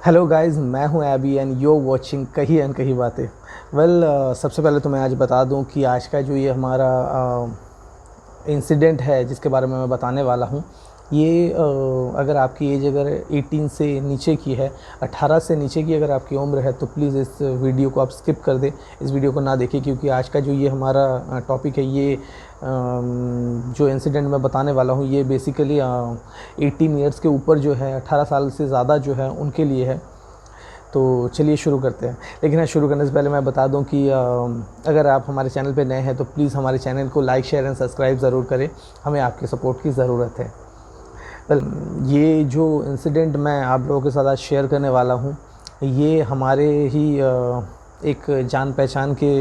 Hello guys, मैं हूं AB and you watching कही अनकही बातें। सबसे पहले तो मैं आज बता दूं कि आज का जो ये हमारा इंसिडेंट है जिसके बारे में मैं बताने वाला हूं, ये अगर आपकी एज अगर 18 से नीचे की है, 18 से नीचे की अगर आपकी उम्र है तो प्लीज़ इस वीडियो को आप स्किप कर दें, इस वीडियो को ना देखें, क्योंकि आज का जो ये हमारा टॉपिक है, ये जो इंसिडेंट मैं बताने वाला हूँ, ये बेसिकली 18 ईयर्स के ऊपर जो है, 18 साल से ज़्यादा जो है उनके लिए है। तो चलिए शुरू करते हैं। लेकिन हाँ, शुरू करने से पहले मैं बता दूं कि अगर आप हमारे चैनल पे नए हैं तो प्लीज़ हमारे चैनल को लाइक, शेयर एंड सब्सक्राइब ज़रूर करें, हमें आपके सपोर्ट की ज़रूरत है। ये जो इंसिडेंट मैं आप लोगों के साथ आज शेयर करने वाला हूँ, ये हमारे ही एक जान पहचान के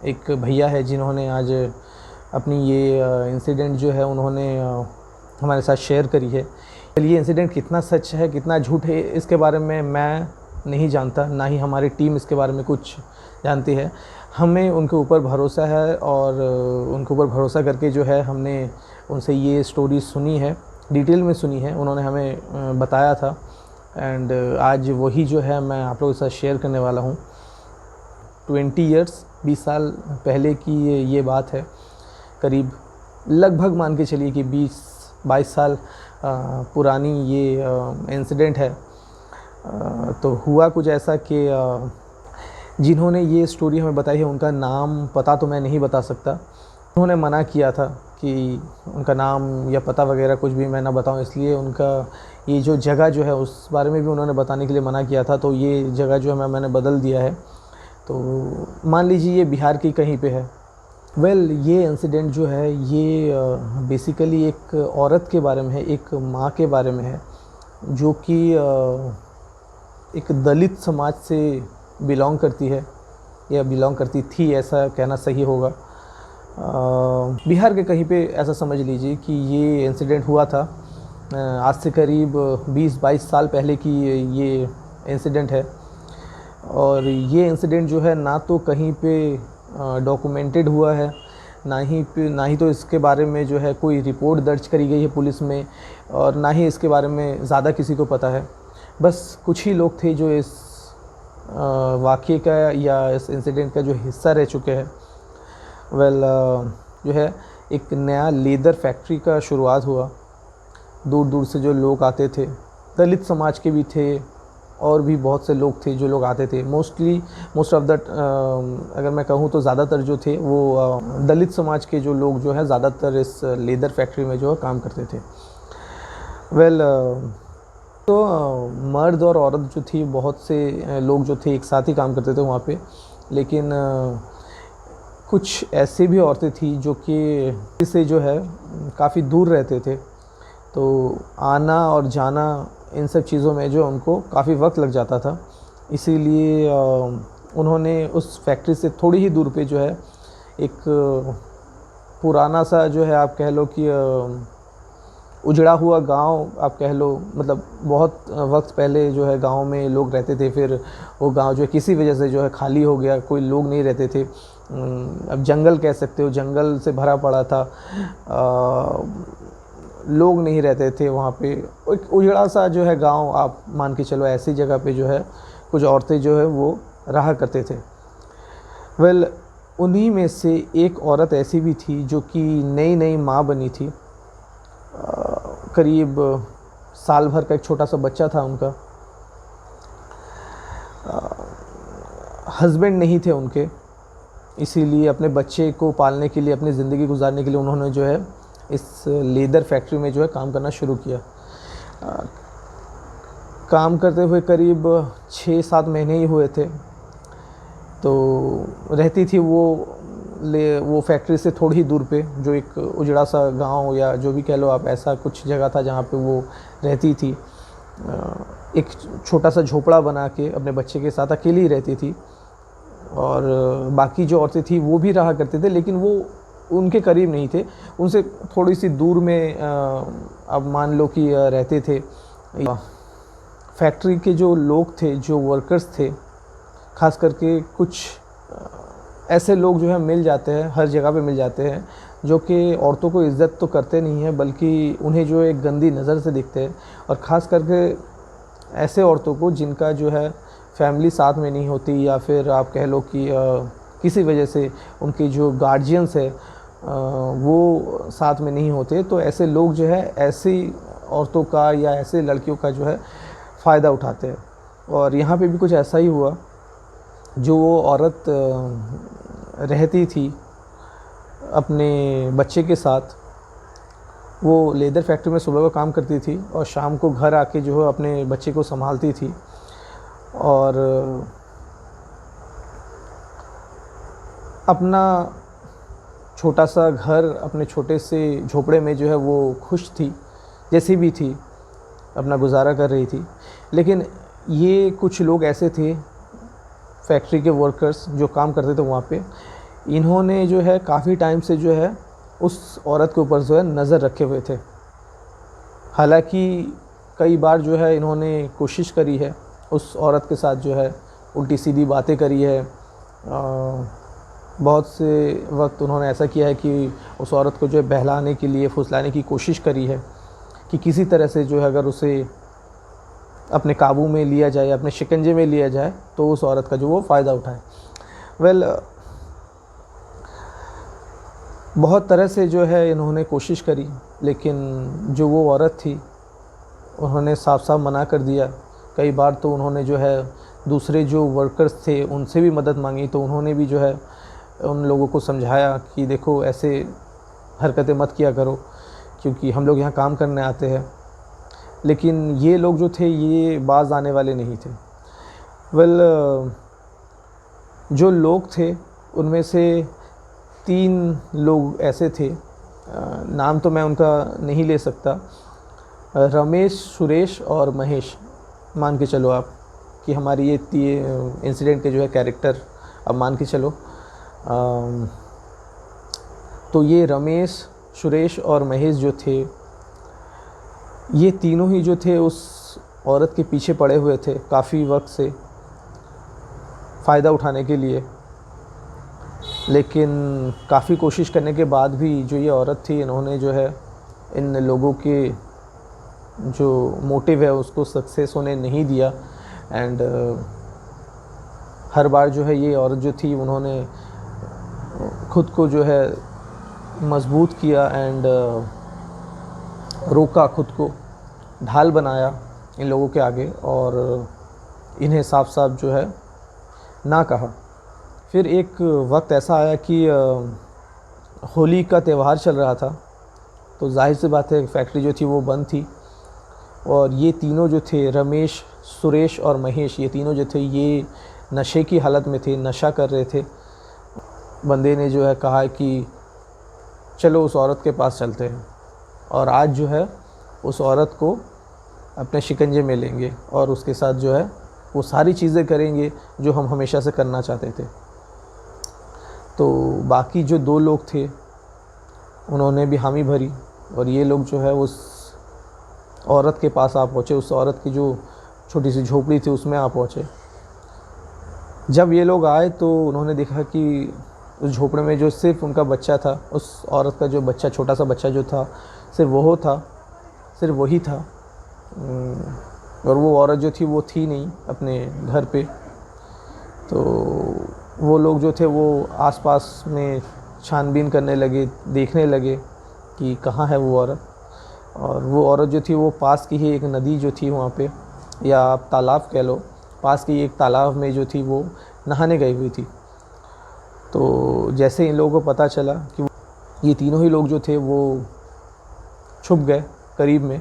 एक भैया है जिन्होंने आज अपनी ये इंसिडेंट जो है उन्होंने हमारे साथ शेयर करी है। ये इंसिडेंट कितना सच है कितना झूठ है इसके बारे में मैं नहीं जानता, ना ही हमारी टीम इसके बारे में कुछ जानती है। हमें उनके ऊपर भरोसा है और उनके ऊपर भरोसा करके जो है हमने उनसे ये स्टोरी सुनी है, डिटेल में सुनी है, उन्होंने हमें बताया था। एंड आज वही जो है मैं आप लोगों के साथ शेयर करने वाला हूँ। 20 ईयर्स 20 साल पहले की ये बात है, करीब लगभग मान के चलिए कि 20-22 साल पुरानी ये इंसिडेंट है। तो हुआ कुछ ऐसा कि जिन्होंने ये स्टोरी हमें बताई है उनका नाम पता तो मैं नहीं बता सकता। उन्होंने मना किया था कि उनका नाम या पता वगैरह कुछ भी मैं ना बताऊं, इसलिए उनका ये जो जगह जो है उस बारे में भी उन्होंने बताने के लिए मना किया था। तो ये जगह जो है मैंने बदल दिया है, तो मान लीजिए ये बिहार की कहीं पे है। ये इंसिडेंट जो है ये बेसिकली एक औरत के बारे में है, एक माँ के बारे में है, जो कि एक दलित समाज से बिलोंग करती है या बिलोंग करती थी, ऐसा कहना सही होगा। बिहार के कहीं पे ऐसा समझ लीजिए कि ये इंसिडेंट हुआ था। आज से करीब 20-22 साल पहले की ये इंसिडेंट है। और ये इंसिडेंट जो है ना तो कहीं पे डॉक्यूमेंटेड हुआ है, ना ही तो इसके बारे में जो है कोई रिपोर्ट दर्ज करी गई है पुलिस में, और ना ही इसके बारे में ज़्यादा किसी को पता है। बस कुछ ही लोग थे जो इस वाक़ये का या इस इंसिडेंट का जो हिस्सा रह चुके हैं। जो है एक नया लेदर फैक्ट्री का शुरुआत हुआ। दूर दूर से जो लोग आते थे, दलित समाज के भी थे और भी बहुत से लोग थे जो लोग आते थे। मोस्ट ऑफ द अगर मैं कहूँ तो ज़्यादातर जो थे वो दलित समाज के जो लोग जो है ज़्यादातर इस लेदर फैक्ट्री में जो है काम करते थे। तो मर्द और औरत जो थी, बहुत से लोग जो थे एक साथ ही काम करते थे वहाँ पे। लेकिन कुछ ऐसे भी औरतें थी जो कि इससे जो है काफ़ी दूर रहते थे, तो आना और जाना इन सब चीज़ों में जो उनको काफ़ी वक्त लग जाता था। इसीलिए उन्होंने उस फैक्ट्री से थोड़ी ही दूर पे जो है एक पुराना सा जो है आप कह लो कि उजड़ा हुआ गांव आप कह लो, मतलब बहुत वक्त पहले जो है गांव में लोग रहते थे, फिर वो गांव जो है किसी वजह से जो है खाली हो गया, कोई लोग नहीं रहते थे। अब जंगल कह सकते हो, जंगल से भरा पड़ा था, लोग नहीं रहते थे वहाँ पे। एक उजड़ा सा जो है गांव आप मान के चलो, ऐसी जगह पे जो है कुछ औरतें जो है वो रहा करते थे। उन्हीं में से एक औरत ऐसी भी थी जो कि नई नई माँ बनी थी। करीब साल भर का एक छोटा सा बच्चा था उनका। हस्बैंड नहीं थे उनके, इसीलिए अपने बच्चे को पालने के लिए, अपनी ज़िंदगी गुजारने के लिए उन्होंने जो है इस लेदर फैक्ट्री में जो है काम करना शुरू किया। काम करते हुए करीब 6-7 महीने ही हुए थे। तो रहती थी वो फैक्ट्री से थोड़ी ही दूर पे, जो एक उजड़ा सा गांव या जो भी कह लो आप, ऐसा कुछ जगह था जहाँ पे वो रहती थी। एक छोटा सा झोपड़ा बना के अपने बच्चे के साथ अकेली ही रहती थी, और बाकी जो औरतें थी वो भी रहा करते थे, लेकिन वो उनके करीब नहीं थे, उनसे थोड़ी सी दूर में अब मान लो कि रहते थे। फैक्ट्री के जो लोग थे, जो वर्कर्स थे, खास करके कुछ ऐसे लोग जो है मिल जाते हैं, हर जगह पे मिल जाते हैं, जो कि औरतों को इज़्ज़त तो करते नहीं हैं, बल्कि उन्हें जो एक गंदी नज़र से देखते हैं। और ख़ास करके ऐसे औरतों को जिनका जो है फैमिली साथ में नहीं होती, या फिर आप कह लो कि किसी वजह से उनके जो गार्जियंस है वो साथ में नहीं होते, तो ऐसे लोग जो है ऐसी औरतों का या ऐसे लड़कियों का जो है फ़ायदा उठाते हैं। और यहाँ पे भी कुछ ऐसा ही हुआ। जो वो औरत रहती थी अपने बच्चे के साथ, वो लेदर फैक्ट्री में सुबह को काम करती थी और शाम को घर आके जो है अपने बच्चे को संभालती थी। और अपना छोटा सा घर, अपने छोटे से झोपड़े में जो है वो खुश थी, जैसी भी थी अपना गुजारा कर रही थी। लेकिन ये कुछ लोग ऐसे थे, फैक्ट्री के वर्कर्स जो काम करते थे वहाँ पे, इन्होंने जो है काफ़ी टाइम से जो है उस औरत के ऊपर जो है नज़र रखे हुए थे। हालांकि कई बार जो है इन्होंने कोशिश करी है उस औरत के साथ जो है उल्टी सीधी बातें करी है। बहुत से वक्त उन्होंने ऐसा किया है कि उस औरत को जो है बहलाने के लिए, फुसलाने की कोशिश करी है कि किसी तरह से जो है अगर उसे अपने काबू में लिया जाए, अपने शिकंजे में लिया जाए, तो उस औरत का जो वो फ़ायदा उठाए। बहुत तरह से जो है इन्होंने कोशिश करी, लेकिन जो वो औरत थी उन्होंने साफ साफ मना कर दिया। कई बार तो उन्होंने जो है दूसरे जो वर्कर्स थे उनसे भी मदद मांगी, तो उन्होंने भी जो है उन लोगों को समझाया कि देखो ऐसे हरकतें मत किया करो, क्योंकि हम लोग यहाँ काम करने आते हैं। लेकिन ये लोग जो थे ये बाज आने वाले नहीं थे। जो लोग थे उनमें से 3 लोग ऐसे थे, नाम तो मैं उनका नहीं ले सकता, रमेश, सुरेश और महेश मान के चलो आप कि हमारी ये इंसिडेंट के जो है कैरेक्टर अब मान के चलो। तो ये रमेश, सुरेश और महेश जो थे, ये तीनों ही जो थे उस औरत के पीछे पड़े हुए थे काफ़ी वक्त से फ़ायदा उठाने के लिए। लेकिन काफ़ी कोशिश करने के बाद भी जो ये औरत थी, इन्होंने जो है इन लोगों के जो मोटिव है उसको सक्सेस होने नहीं दिया। एंड हर बार जो है ये औरत जो थी उन्होंने खुद को जो है मजबूत किया एंड रोका, खुद को ढाल बनाया इन लोगों के आगे और इन्हें साफ साफ जो है ना कहा। फिर एक वक्त ऐसा आया कि होली का त्यौहार चल रहा था, तो जाहिर सी बात है फैक्ट्री जो थी वो बंद थी और ये तीनों जो थे, रमेश, सुरेश और महेश, ये तीनों जो थे ये नशे की हालत में थे, नशा कर रहे थे। बंदे ने जो है कहा कि चलो उस औरत के पास चलते हैं और आज जो है उस औरत को अपने शिकंजे में लेंगे और उसके साथ जो है वो सारी चीज़ें करेंगे जो हम हमेशा से करना चाहते थे। तो बाकी जो 2 लोग थे उन्होंने भी हामी भरी और ये लोग जो है उस औरत के पास आ पहुँचे, उस औरत की जो छोटी सी झोपड़ी थी उसमें आ पहुँचे। जब ये लोग आए तो उन्होंने देखा कि उस झोपड़े में जो सिर्फ उनका बच्चा था, उस औरत का जो बच्चा, छोटा सा बच्चा जो था, सिर्फ वही था। और वो औरत जो थी वो थी नहीं अपने घर पे। तो वो लोग जो थे वो आसपास में छानबीन करने लगे, देखने लगे कि कहाँ है वो औरत। और वो औरत जो थी वो पास की ही एक नदी जो थी वहाँ पे, या आप तालाब कह लो, पास की एक तालाब में जो थी वो नहाने गई हुई थी। तो जैसे इन लोगों को पता चला कि ये तीनों ही लोग जो थे वो छुप गए करीब में,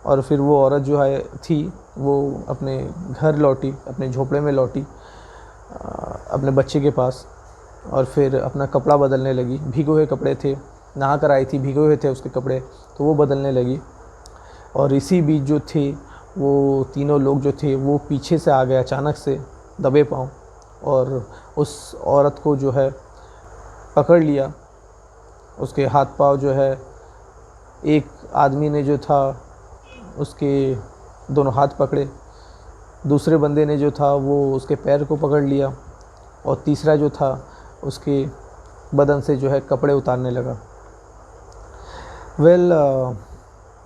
और फिर वो औरत जो है थी वो अपने घर लौटी, अपने झोपड़े में लौटी अपने बच्चे के पास, और फिर अपना कपड़ा बदलने लगी। भीगे हुए कपड़े थे, नहा कर आई थी, भीगे हुए थे उसके कपड़े, तो वो बदलने लगी। और इसी बीच जो थे वो तीनों लोग जो थे वो पीछे से आ गए अचानक से दबे पाँव और उस औरत को जो है पकड़ लिया। उसके हाथ पाँव जो है, एक आदमी ने जो था उसके दोनों हाथ पकड़े, दूसरे बंदे ने जो था वो उसके पैर को पकड़ लिया, और तीसरा जो था उसके बदन से जो है कपड़े उतारने लगा।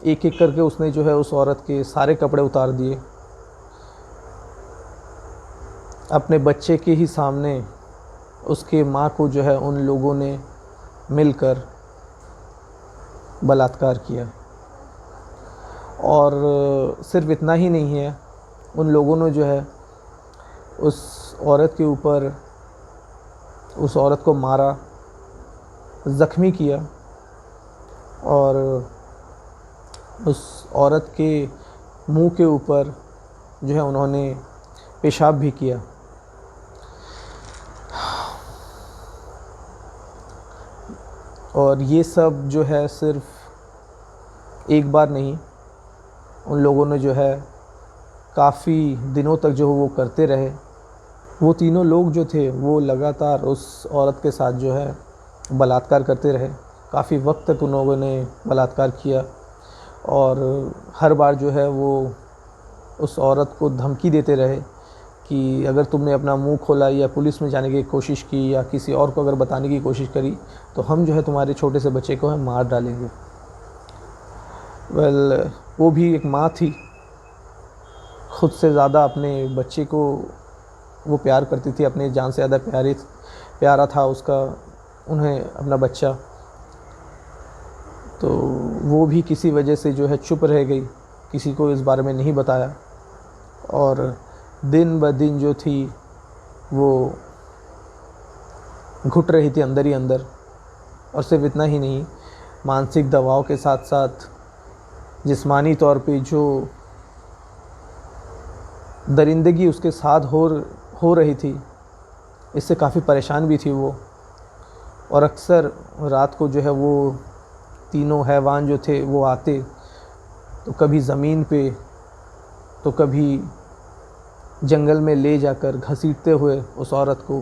एक एक करके उसने जो है उस औरत के सारे कपड़े उतार दिए अपने बच्चे के ही सामने उसके माँ को जो है उन लोगों ने मिलकर बलात्कार किया। और सिर्फ इतना ही नहीं है, उन लोगों ने जो है उस औरत के ऊपर, उस औरत को मारा, ज़ख्मी किया और उस औरत के मुंह के ऊपर जो है उन्होंने पेशाब भी किया। और ये सब जो है सिर्फ एक बार नहीं, उन लोगों ने जो है काफ़ी दिनों तक जो वो करते रहे। वो तीनों लोग जो थे वो लगातार उस औरत के साथ जो है बलात्कार करते रहे। काफ़ी वक्त तक उन लोगों ने बलात्कार किया और हर बार जो है वो उस औरत को धमकी देते रहे कि अगर तुमने अपना मुंह खोला या पुलिस में जाने की कोशिश की या किसी और को अगर बताने की कोशिश करी तो हम जो है तुम्हारे छोटे से बच्चे को है मार डालेंगे। वो भी एक माँ थी, खुद से ज़्यादा अपने बच्चे को वो प्यार करती थी, अपने जान से ज़्यादा प्यारा था उसका उन्हें अपना बच्चा। तो वो भी किसी वजह से जो है चुप रह गई, किसी को इस बारे में नहीं बताया और दिन ब दिन जो थी वो घुट रही थी अंदर ही अंदर। और सिर्फ इतना ही नहीं, मानसिक दबाव के साथ साथ जिस्मानी तौर पे जो दरिंदगी उसके साथ हो रही थी, इससे काफ़ी परेशान भी थी वो। और अक्सर रात को जो है वो तीनों हैवान जो थे वो आते, तो कभी ज़मीन पे तो कभी जंगल में ले जाकर घसीटते हुए उस औरत को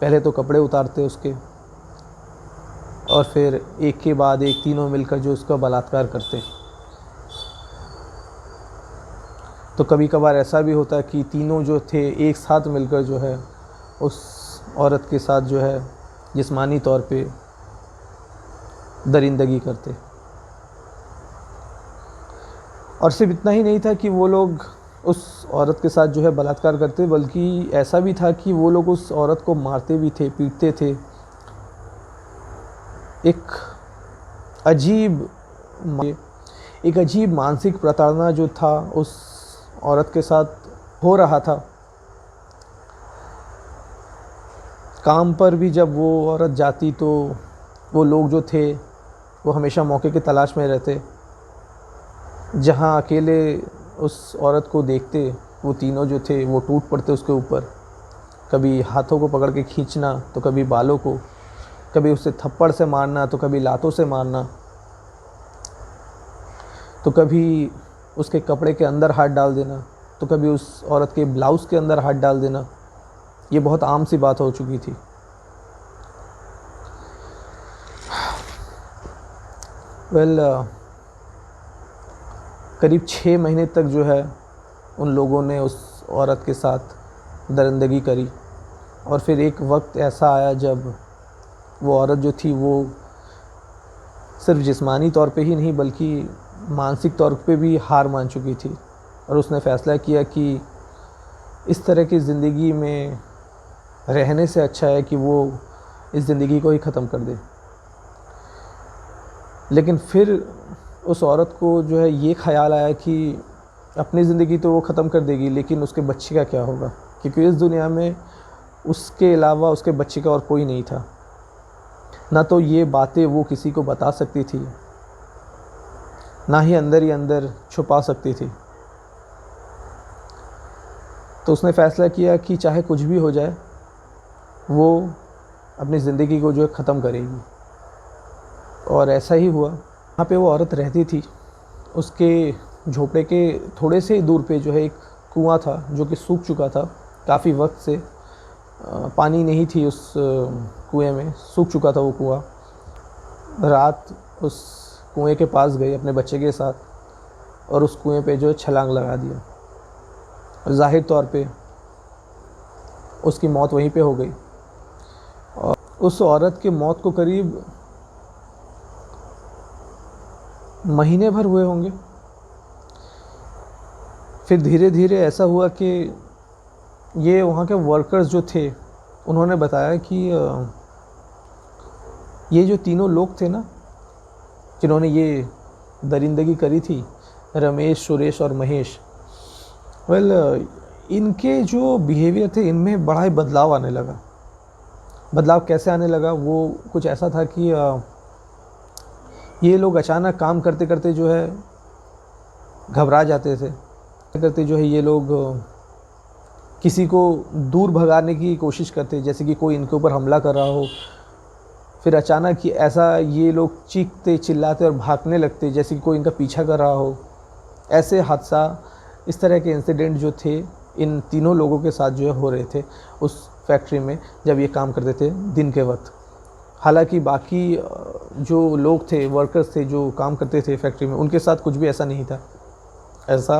पहले तो कपड़े उतारते उसके और फिर एक के बाद एक तीनों मिलकर जो उसका बलात्कार करते। तो कभी कभार ऐसा भी होता कि तीनों जो थे एक साथ मिलकर जो है उस औरत के साथ जो है जिस्मानी तौर पे दरिंदगी करते। और सिर्फ इतना ही नहीं था कि वो लोग उस औरत के साथ जो है बलात्कार करते, बल्कि ऐसा भी था कि वो लोग उस औरत को मारते भी थे, पीटते थे। एक अजीब मानसिक प्रताड़ना जो था उस औरत के साथ हो रहा था। काम पर भी जब वो औरत जाती तो वो लोग जो थे वो हमेशा मौके की तलाश में रहते। जहाँ अकेले उस औरत को देखते वो तीनों जो थे वो टूट पड़ते उसके ऊपर। कभी हाथों को पकड़ के खींचना तो कभी बालों को, कभी उसे थप्पड़ से मारना तो कभी लातों से मारना, तो कभी उसके कपड़े के अंदर हाथ डाल देना, तो कभी उस औरत के ब्लाउज़ के अंदर हाथ डाल देना। ये बहुत आम सी बात हो चुकी थी। करीब 6 महीने तक जो है उन लोगों ने उस औरत के साथ दरिंदगी करी। और फिर एक वक्त ऐसा आया जब वो औरत जो थी वो सिर्फ जिस्मानी तौर पे ही नहीं बल्कि मानसिक तौर पे भी हार मान चुकी थी। और उसने फ़ैसला किया कि इस तरह की ज़िंदगी में रहने से अच्छा है कि वो इस ज़िंदगी को ही ख़त्म कर दे। लेकिन फिर उस औरत को जो है ये ख़्याल आया कि अपनी ज़िंदगी तो वो ख़त्म कर देगी, लेकिन उसके बच्चे का क्या होगा, क्योंकि इस दुनिया में उसके अलावा उसके बच्चे का और कोई नहीं था। ना तो ये बातें वो किसी को बता सकती थी, ना ही अंदर छुपा सकती थी। तो उसने फ़ैसला किया कि चाहे कुछ भी हो जाए वो अपनी ज़िंदगी को जो है ख़त्म करेगी। और ऐसा ही हुआ। वहाँ पे वो औरत रहती थी, उसके झोपड़े के थोड़े से दूर पे जो है एक कुआं था जो कि सूख चुका था काफ़ी वक्त से। पानी नहीं थी उस कुएं में, सूख चुका था वो कुआं। रात उस कुएं के पास गई अपने बच्चे के साथ और उस कुएं पे जो है छलांग लगा दिया। ज़ाहिर तौर पे उसकी मौत वहीं पे हो गई। और उस औरत की मौत को करीब महीने भर हुए होंगे। फिर धीरे धीरे ऐसा हुआ कि ये वहाँ के वर्कर्स जो थे उन्होंने बताया कि ये जो तीनों लोग थे ना जिन्होंने ये दरिंदगी करी थी, रमेश, सुरेश और महेश, वेल इनके जो बिहेवियर थे इनमें बड़ा ही बदलाव आने लगा। बदलाव कैसे आने लगा, वो कुछ ऐसा था कि ये लोग अचानक काम करते करते जो है घबरा जाते थे। करते जो है ये लोग किसी को दूर भगाने की कोशिश करते, जैसे कि कोई इनके ऊपर हमला कर रहा हो, फिर अचानक ही ऐसा ये लोग चीखते चिल्लाते और भागने लगते जैसे कि कोई इनका पीछा कर रहा हो। ऐसे हादसा, इस तरह के इंसिडेंट जो थे इन तीनों लोगों के साथ जो है हो रहे थे उस फैक्ट्री में जब ये काम करते थे दिन के वक्त। हालांकि बाकी जो लोग थे, वर्कर्स थे जो काम करते थे फैक्ट्री में, उनके साथ कुछ भी ऐसा नहीं था। ऐसा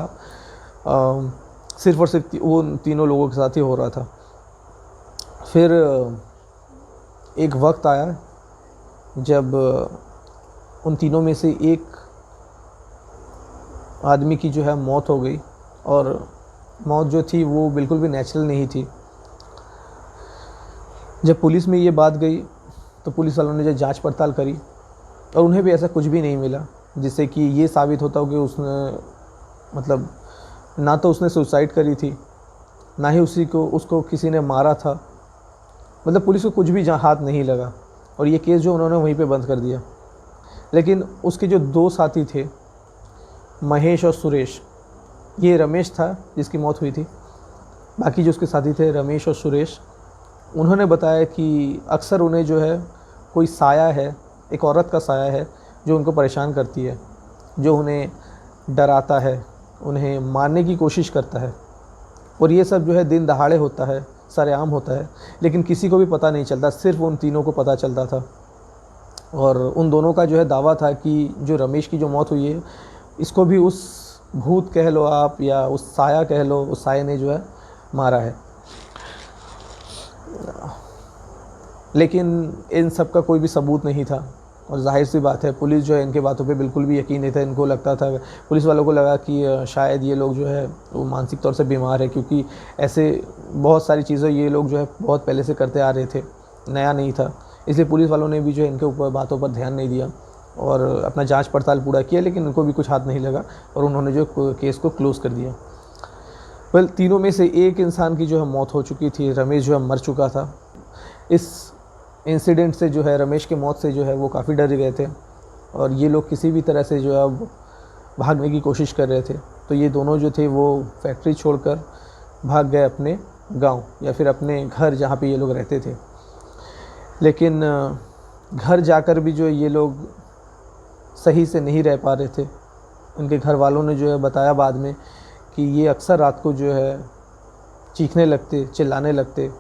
सिर्फ और सिर्फ वो तीनों लोगों के साथ ही हो रहा था। फिर एक वक्त आया जब उन तीनों में से एक आदमी की जो है मौत हो गई, और मौत जो थी वो बिल्कुल भी नेचुरल नहीं थी। जब पुलिस में ये बात गई तो पुलिस वालों ने जो जांच पड़ताल करी और उन्हें भी ऐसा कुछ भी नहीं मिला जिससे कि ये साबित होता हो कि उसने, मतलब ना तो उसने सुसाइड करी थी, ना ही उसको किसी ने मारा था। मतलब पुलिस को कुछ भी जहाँ हाथ नहीं लगा और ये केस जो उन्होंने वहीं पे बंद कर दिया। लेकिन उसके जो दो साथी थे, महेश और सुरेश, ये रमेश था जिसकी मौत हुई थी, बाकी जो उसके साथी थे रमेश और सुरेश, उन्होंने बताया कि अक्सर उन्हें जो है कोई साया है, एक औरत का साया है जो उनको परेशान करती है, जो उन्हें डराता है, उन्हें मारने की कोशिश करता है। और ये सब जो है दिन दहाड़े होता है, सरेआम होता है, लेकिन किसी को भी पता नहीं चलता, सिर्फ उन तीनों को पता चलता था। और उन दोनों का जो है दावा था कि जो रमेश की जो मौत हुई है, इसको भी उस भूत कह लो आप या उस साया कह लो, उस साये ने जो है मारा है। लेकिन इन सब का कोई भी सबूत नहीं था और जाहिर सी बात है पुलिस जो है इनके बातों पे बिल्कुल भी यकीन नहीं था। इनको लगता था, पुलिस वालों को लगा कि शायद ये लोग जो है वो मानसिक तौर से बीमार है, क्योंकि ऐसे बहुत सारी चीज़ें ये लोग जो है बहुत पहले से करते आ रहे थे, नया नहीं था। इसलिए पुलिस वालों ने भी जो है इनके ऊपर बातों पर ध्यान नहीं दिया और अपना जाँच पड़ताल पूरा किया, लेकिन इनको भी कुछ हाथ नहीं लगा और उन्होंने जो केस को क्लोज़ कर दिया। वेल, तीनों में से एक इंसान की जो है मौत हो चुकी थी, रमेश जो है मर चुका था। इस इंसिडेंट से जो है, रमेश की मौत से जो है वो काफ़ी डर गए थे और ये लोग किसी भी तरह से जो है अब भागने की कोशिश कर रहे थे। तो ये दोनों जो थे वो फैक्ट्री छोड़कर भाग गए अपने गांव या फिर अपने घर जहाँ पे ये लोग रहते थे। लेकिन घर जाकर भी जो ये लोग सही से नहीं रह पा रहे थे। उनके घर वालों ने जो है बताया बाद में कि ये अक्सर रात को जो है चीखने लगते, चिल्लाने लगते।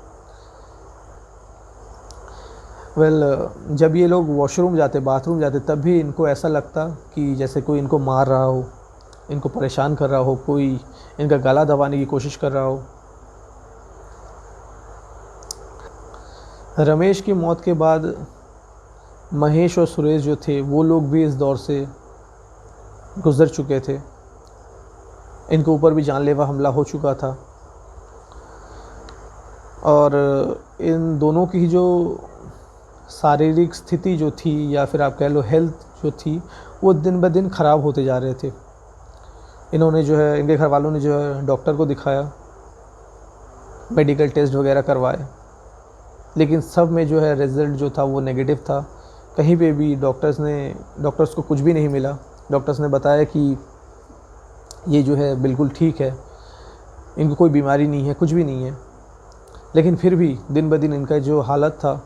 जब ये लोग वॉशरूम जाते, बाथरूम जाते, तब भी इनको ऐसा लगता कि जैसे कोई इनको मार रहा हो, इनको परेशान कर रहा हो, कोई इनका गला दबाने की कोशिश कर रहा हो। रमेश की मौत के बाद महेश और सुरेश जो थे वो लोग भी इस दौर से गुज़र चुके थे। इनके ऊपर भी जानलेवा हमला हो चुका था और इन दोनों की जो शारीरिक स्थिति जो थी या फिर आप कह लो हेल्थ जो थी वो दिन ब दिन ख़राब होते जा रहे थे। इन्होंने जो है, इनके घर वालों ने जो है डॉक्टर को दिखाया, मेडिकल टेस्ट वगैरह करवाए, लेकिन सब में जो है रिज़ल्ट जो था वो नेगेटिव था। कहीं पे भी डॉक्टर्स को कुछ भी नहीं मिला। डॉक्टर्स ने बताया कि ये जो है बिल्कुल ठीक है, इनको कोई बीमारी नहीं है, कुछ भी नहीं है। लेकिन फिर भी दिन ब दिन इनका जो हालत था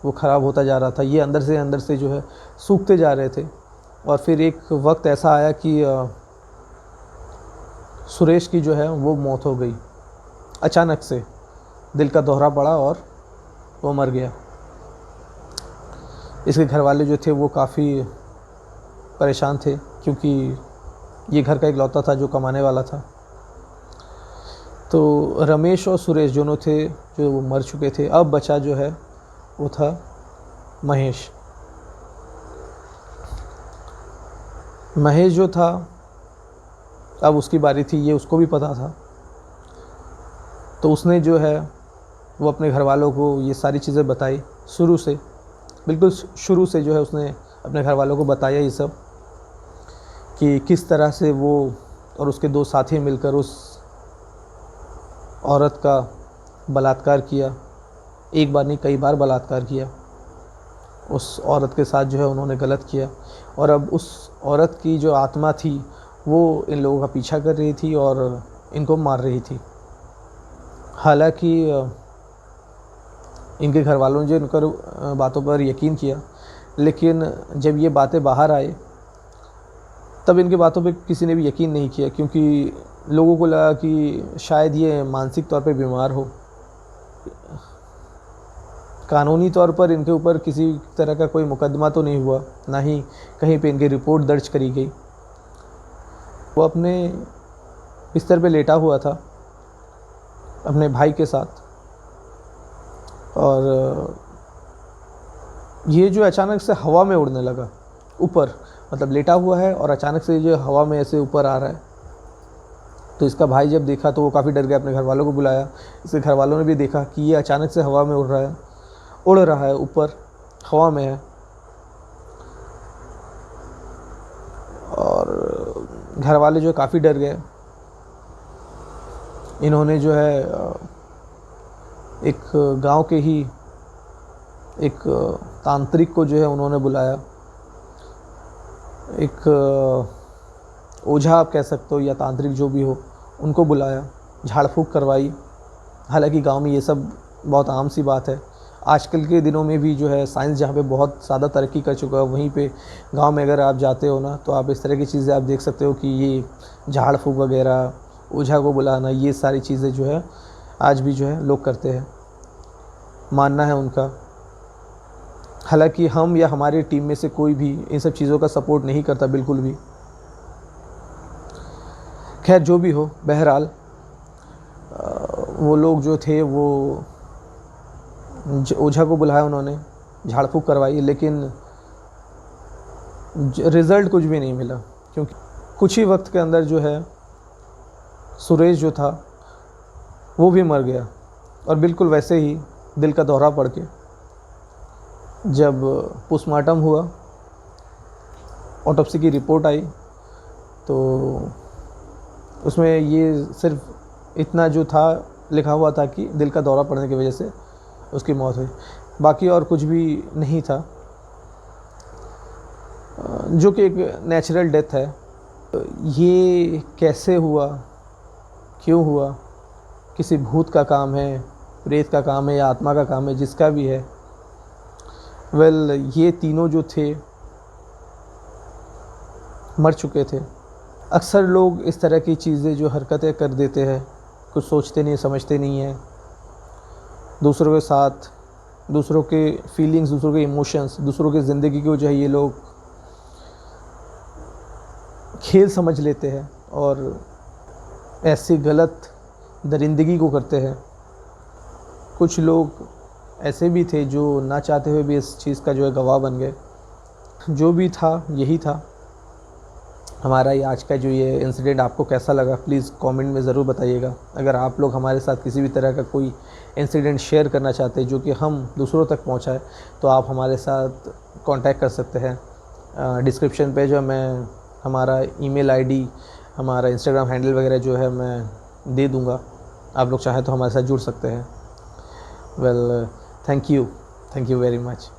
वो ख़राब होता जा रहा था। ये अंदर से जो है सूखते जा रहे थे। और फिर एक वक्त ऐसा आया कि सुरेश की जो है वो मौत हो गई। अचानक से दिल का दौरा पड़ा और वो मर गया। इसके घर वाले जो थे वो काफ़ी परेशान थे, क्योंकि ये घर का इकलौता था जो कमाने वाला था। तो रमेश और सुरेश दोनों थे जो वो मर चुके थे। अब बचा जो है वो था महेश। महेश जो था अब उसकी बारी थी, ये उसको भी पता था। तो उसने जो है वो अपने घर वालों को ये सारी चीज़ें बताई शुरू से, बिल्कुल शुरू से जो है उसने अपने घर वालों को बताया ये सब कि किस तरह से वो और उसके 2 साथी मिलकर उस औरत का बलात्कार किया। एक बार नहीं, कई बार बलात्कार किया। उस औरत के साथ जो है उन्होंने गलत किया और अब उस औरत की जो आत्मा थी वो इन लोगों का पीछा कर रही थी और इनको मार रही थी। हालांकि इनके घर वालों ने जो इनकर बातों पर यकीन किया, लेकिन जब ये बातें बाहर आए तब इनके बातों पे किसी ने भी यकीन नहीं किया, क्योंकि लोगों को लगा कि शायद ये मानसिक तौर पे बीमार हो। कानूनी तौर पर इनके ऊपर किसी तरह का कोई मुकदमा तो नहीं हुआ, ना ही कहीं पे इनकी रिपोर्ट दर्ज करी गई। वो अपने बिस्तर पे लेटा हुआ था अपने भाई के साथ और ये जो अचानक से हवा में उड़ने लगा ऊपर, मतलब लेटा हुआ है और अचानक से जो हवा में ऐसे ऊपर आ रहा है। तो इसका भाई जब देखा तो वो काफ़ी डर गया, अपने घर वालों को बुलाया। इसके घर वालों ने भी देखा कि ये अचानक से हवा में उड़ रहा है ऊपर हवा में है। और घर वाले जो काफ़ी डर गए। इन्होंने जो है एक गांव के ही एक तांत्रिक को जो है उन्होंने बुलाया, एक ओझा आप कह सकते हो या तांत्रिक जो भी हो, उनको बुलाया, झाड़ फूँक करवाई। हालांकि गांव में ये सब बहुत आम सी बात है। आजकल के दिनों में भी जो है साइंस जहाँ पे बहुत ज़्यादा तरक्की कर चुका है, वहीं पे गांव में अगर आप जाते हो ना तो आप इस तरह की चीज़ें आप देख सकते हो कि ये झाड़ फूँक वगैरह, ओझा को बुलाना, ये सारी चीज़ें जो है आज भी जो है लोग करते हैं, मानना है उनका। हालांकि हम या हमारी टीम में से कोई भी इन सब चीज़ों का सपोर्ट नहीं करता, बिल्कुल भी। खैर जो भी हो, बहरहाल वो लोग जो थे वो ओझा को बुलाया, उन्होंने झाड़ फूँक करवाई, लेकिन रिज़ल्ट कुछ भी नहीं मिला। क्योंकि कुछ ही वक्त के अंदर जो है सुरेश जो था वो भी मर गया। और बिल्कुल वैसे ही दिल का दौरा पड़ के जब पोस्टमार्टम हुआ, ऑटोप्सी की रिपोर्ट आई, तो उसमें ये सिर्फ इतना जो था लिखा हुआ था कि दिल का दौरा पड़ने की वजह से उसकी मौत हुई, बाकी और कुछ भी नहीं था, जो कि एक नेचुरल डेथ है। ये कैसे हुआ, क्यों हुआ, किसी भूत का काम है, प्रेत का काम है या आत्मा का काम है, जिसका भी है, ये तीनों जो थे मर चुके थे। अक्सर लोग इस तरह की चीज़ें जो हरकतें कर देते हैं, कुछ सोचते नहीं, समझते नहीं हैं, दूसरों के साथ, दूसरों के फीलिंग्स, दूसरों के इमोशंस, दूसरों की ज़िंदगी को जो है ये लोग खेल समझ लेते हैं और ऐसी गलत दरिंदगी को करते हैं। कुछ लोग ऐसे भी थे जो ना चाहते हुए भी इस चीज़ का जो है गवाह बन गए। जो भी था यही था हमारा ये आज का जो ये इंसिडेंट। आपको कैसा लगा प्लीज़ कमेंट में ज़रूर बताइएगा। अगर आप लोग हमारे साथ किसी भी तरह का कोई इंसिडेंट शेयर करना चाहते हैं जो कि हम दूसरों तक पहुंचाए, तो आप हमारे साथ कांटेक्ट कर सकते हैं। डिस्क्रिप्शन पे जो मैं हमारा ईमेल आईडी, हमारा इंस्टाग्राम हैंडल वगैरह जो है मैं दे दूँगा, आप लोग चाहें तो हमारे साथ जुड़ सकते हैं। Thank you very much.